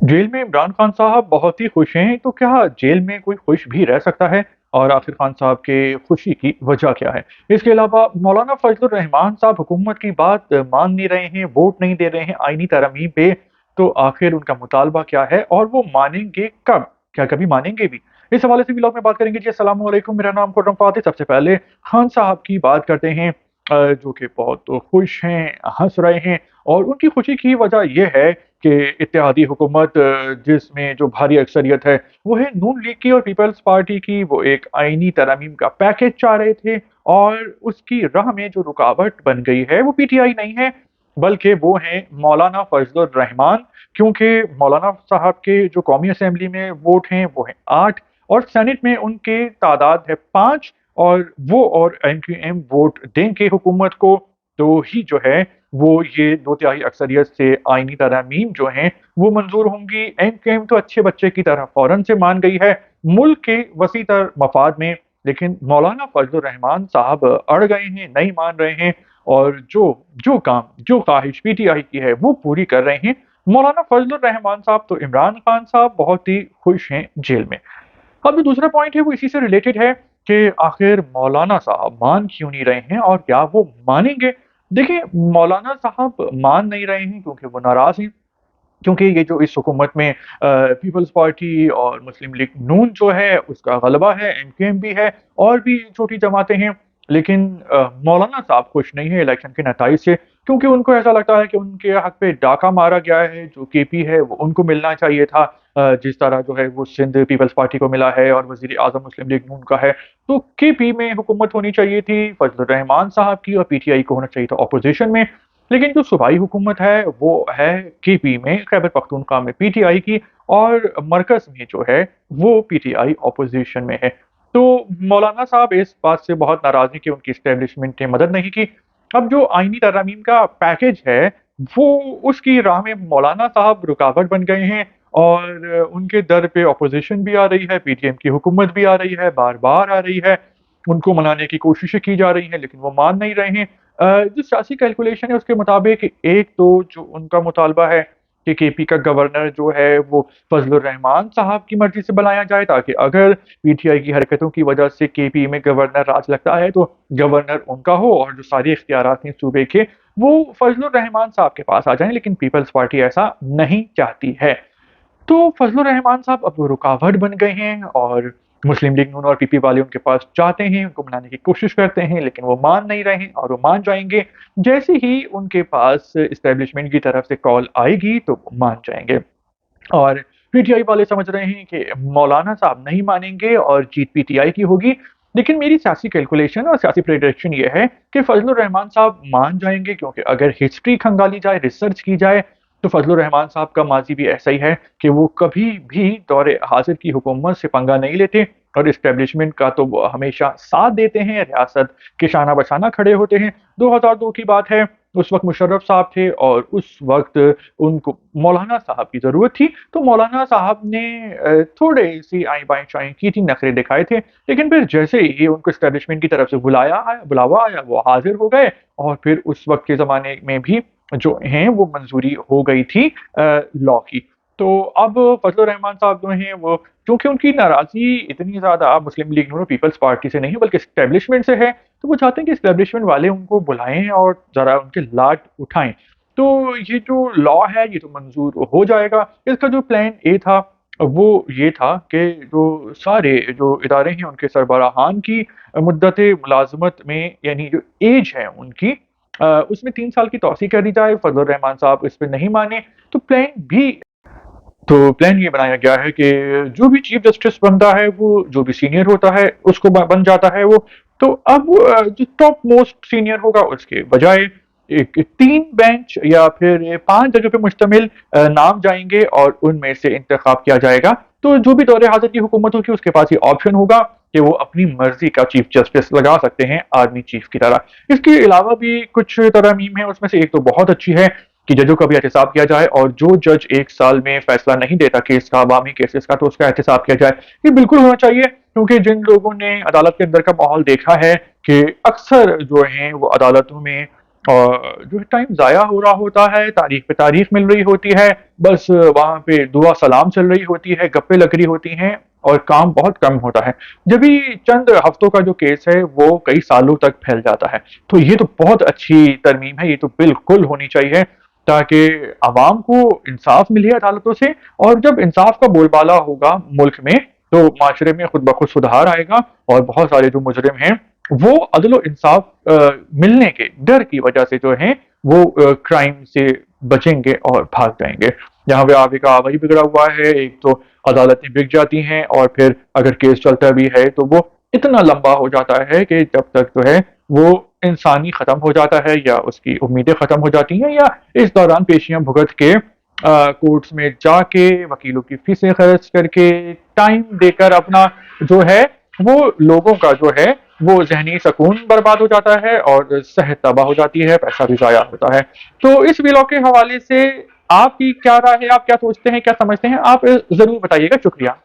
Jail में इमरान खान साहब बहुत ही खुश हैं, तो क्या जेल में कोई खुश भी रह सकता है? और आखिर खान साहब के खुशी की वजह क्या है? इसके अलावा मौलाना फजलुर रहमान साहब हुकूमत की बात मान नहीं रहे हैं, वोट नहीं दे रहे हैं आईनी तरमीम पे, तो आखिर उनका मुतालबा क्या है और वो मानेंगे कब? क्या कभी मानेंगे भी? इस हवाले से व्लॉग में बात करेंगे जी। अस्सलाम वालेकुम, मेरा नाम खुर्रम फातिह। सबसे पहले खान साहब की बात करते हैं, जो कि बहुत खुश हैं, हँस रहे हैं और उनकी खुशी की वजह ये है कि इत्तेहादी हुकूमत जिसमें जो भारी अक्सरियत है वो है नून लीग की और पीपल्स पार्टी की, वो एक आईनी तरमीम का पैकेज चाह रहे थे और उसकी राह में जो रुकावट बन गई है वो पीटीआई नहीं है, बल्कि वो हैं मौलाना फजलुर रहमान। क्योंकि मौलाना साहब के जो कौमी असम्बली में वोट हैं वो हैं 8 और सेनेट में उनके तादाद है 5, और वो और एमक्यूएम वोट देंगे हुकूमत को, तो ही जो है वो ये 2/3 अक्सरियत से आईनी तरमीम जो हैं वो मंजूर होंगी। एमक्यूएम तो अच्छे बच्चे की तरह फौरन से मान गई है मुल्क के वसी तर मफाद में, लेकिन मौलाना फजलुर रहमान साहब अड़ गए हैं, नहीं मान रहे हैं और जो जो काम जो ख्वाहिश पीटीआई की है वो पूरी कर रहे हैं। मौलाना फजलुर रहमान साहब, तो इमरान खान साहब बहुत ही खुश हैं जेल में। अब जो दूसरा पॉइंट है वो इसी से रिलेटेड है कि आखिर मौलाना साहब मान क्यों नहीं रहे हैं और क्या वो मानेंगे? देखिए, मौलाना साहब मान नहीं रहे हैं क्योंकि वो नाराज़ हैं, क्योंकि ये जो इस हुकूमत में पीपल्स पार्टी और मुस्लिम लीग नून जो है उसका गलबा है, एमक्यूएम भी है और भी छोटी जमातें हैं। लेकिन मौलाना साहब खुश नहीं है इलेक्शन के नताइज से, क्योंकि उनको ऐसा लगता है कि उनके हक पे डाका मारा गया है, जो केपी है वो उनको मिलना चाहिए था। जिस तरह जो है वो सिंध पीपल्स पार्टी को मिला है और वज़ीर आज़म मुस्लिम लीग नून का है, तो केपी में हुकूमत होनी चाहिए थी फजलुर रहमान साहब की और पीटीआई को होना चाहिए था अपोज़िशन में। लेकिन जो सूबाई हुकूमत है वो है केपी में, खैबर पख्तूनख्वा में पीटीआई की, और मरकज़ में जो है वो पीटीआई अपोज़िशन में है। तो मौलाना साहब इस बात से बहुत नाराज़ हैं कि उनकी एस्टेब्लिशमेंट ने मदद नहीं की। अब जो आईनी तरमीम का पैकेज है, वो उसकी राह में मौलाना साहब रुकावट बन गए हैं और उनके दर पे अपोज़िशन भी आ रही है, पीटीएम की हुकूमत भी आ रही है, बार-बार आ रही है। उनको मनाने की कोशिशें की जा रही हैं, लेकिन वो मान नहीं रहे हैं। जो सियासी कैलकुलेशन है उसके मुताबिक एक तो जो उनका मुतालबा है कि केपी का गवर्नर जो है वो फजलुर रहमान साहब की मर्ज़ी से बनाया जाए, ताकि अगर पीटीआई की हरकतों की वजह से केपी में गवर्नर राज लगता है तो गवर्नर उनका हो और जो सारे इख्तियारात हैं सूबे के वो फजलुर रहमान साहब के पास आ जाएँ, लेकिन पीपल्स पार्टी ऐसा नहीं चाहती है। तो फजलुर रहमान साहब अब वो रुकावट बन गए हैं और मुस्लिम लीग नून और पीपी वाले उनके पास जाते हैं, उनको मनाने की कोशिश करते हैं, लेकिन वो मान नहीं रहे हैं और वो मान जाएँगे। जैसे ही उनके पास एस्टेब्लिशमेंट की तरफ से कॉल आएगी तो वो मान जाएँगे। और पीटीआई वाले समझ रहे हैं कि मौलाना साहब नहीं मानेंगे और जीत पीटीआई की होगी। लेकिन मेरी सियासी कैलकुलेशन और सियासी प्रेडिक्शन ये है कि फजलुर रहमान साहब मान जाएँगे, क्योंकि अगर हिस्ट्री खंगाली जाए, रिसर्च की जाए, तो फजलुर रहमान साहब का माज़ी भी ऐसा ही है कि वो कभी भी दौरे हाज़िर की हुकूमत से पंगा नहीं लेते और एस्टेब्लिशमेंट का तो वो हमेशा साथ देते हैं, रियासत के शाना-बशाना खड़े होते हैं। 2002 की बात है, उस वक़्त मुशर्रफ साहब थे और उस वक़्त उनको मौलाना साहब की ज़रूरत थी, तो मौलाना साहब ने थोड़ी-सी आएँ-बाएँ-चाएँ की थी, नखरे दिखाए थे, लेकिन फिर जैसे ही उनको एस्टेब्लिशमेंट की तरफ से बुलावा आया, वो हाज़िर हो गए और फिर उस वक़्त के ज़माने में भी जो हैं वो मंज़ूरी हो गई थी लॉ की। तो अब फजलुर रहमान साहब जो हैं वो, चूँकि उनकी नाराज़गी इतनी ज़्यादा मुस्लिम लीग नून और पीपल्स पार्टी से नहीं बल्कि एस्टेब्लिशमेंट से है, तो वो चाहते हैं कि एस्टेब्लिशमेंट वाले उनको बुलाएँ और ज़रा उनके लाड उठाएँ। तो ये जो लॉ है ये तो मंज़ूर हो जाएगा। इसका जो प्लान ए था वो ये था कि जो सारे जो इदारे हैं उनके सरबराहान की मुद्दत मुलाज़मत में, यानी जो ऐज है उनकी, उसमें 3 साल की तौसीक़ कर दी जाए। फजलुर रहमान साहब इस पे नहीं माने, तो प्लान ये बनाया गया है कि जो भी चीफ जस्टिस बनता है वो जो भी सीनियर होता है उसको बन जाता है वो। तो अब जो टॉप मोस्ट सीनियर होगा उसके बजाय एक 3 बेंच या फिर 5 जजों पे मुश्तमिल नाम जाएँगे और उनमें से इंतखाब किया जाएगा। तो जो भी दौरे हाज़िर की हुकूमत होगी उसके पास ये ऑप्शन होगा कि वो अपनी मर्ज़ी का चीफ जस्टिस लगा सकते हैं आर्मी चीफ की तरह। इसके अलावा भी कुछ तरमीम है, उसमें से एक तो बहुत अच्छी है कि जजों का भी एहतसाब किया जाए और जो जज 1 साल में फैसला नहीं देता केस का, अवामी केसेस का, तो उसका एहतसाब किया जाए। ये बिल्कुल होना चाहिए, क्योंकि जिन लोगों ने अदालत के अंदर का माहौल देखा है कि अक्सर जो हैं वो अदालतों में और जो टाइम ज़ाया हो रहा होता है, तारीख पे तारीख मिल रही होती है, बस वहाँ पे दुआ सलाम चल रही होती है, गप्पें लग रही होती हैं और काम बहुत कम होता है। जब भी चंद हफ्तों का जो केस है, वो कई सालों तक फैल जाता है। तो ये तो बहुत अच्छी तरमीम है, ये तो बिल्कुल होनी चाहिए ताकि आवाम को इंसाफ मिले अदालतों से, और जब इंसाफ का बोलबाला होगा मुल्क में, तो माशरे में खुद ब खुद सुधार आएगा और बहुत सारे जो मुजरिम हैं, वो अदल इंसाफ मिलने के डर की वजह से जो है वो क्राइम से बचेंगे और भाग जाएंगे। यहाँ पे आगे का वही बिगड़ा हुआ है, एक तो अदालतें बिक जाती हैं और फिर अगर केस चलता भी है तो वो इतना लंबा हो जाता है कि जब तक जो है वो इंसानी खत्म हो जाता है या उसकी उम्मीदें खत्म हो जाती हैं, या इस दौरान पेशियां भुगत के कोर्ट्स में जाके वकीलों की फीसें खर्च करके टाइम देकर अपना जो है वो लोगों का जो है वो ज़हनी सुकून बर्बाद हो जाता है और सेहत तबाह हो जाती है, पैसा भी ज़ाया होता है। तो इस व्लॉग के हवाले से आपकी क्या राय है? आप क्या सोचते हैं, क्या समझते हैं? आप ज़रूर बताइएगा। शुक्रिया।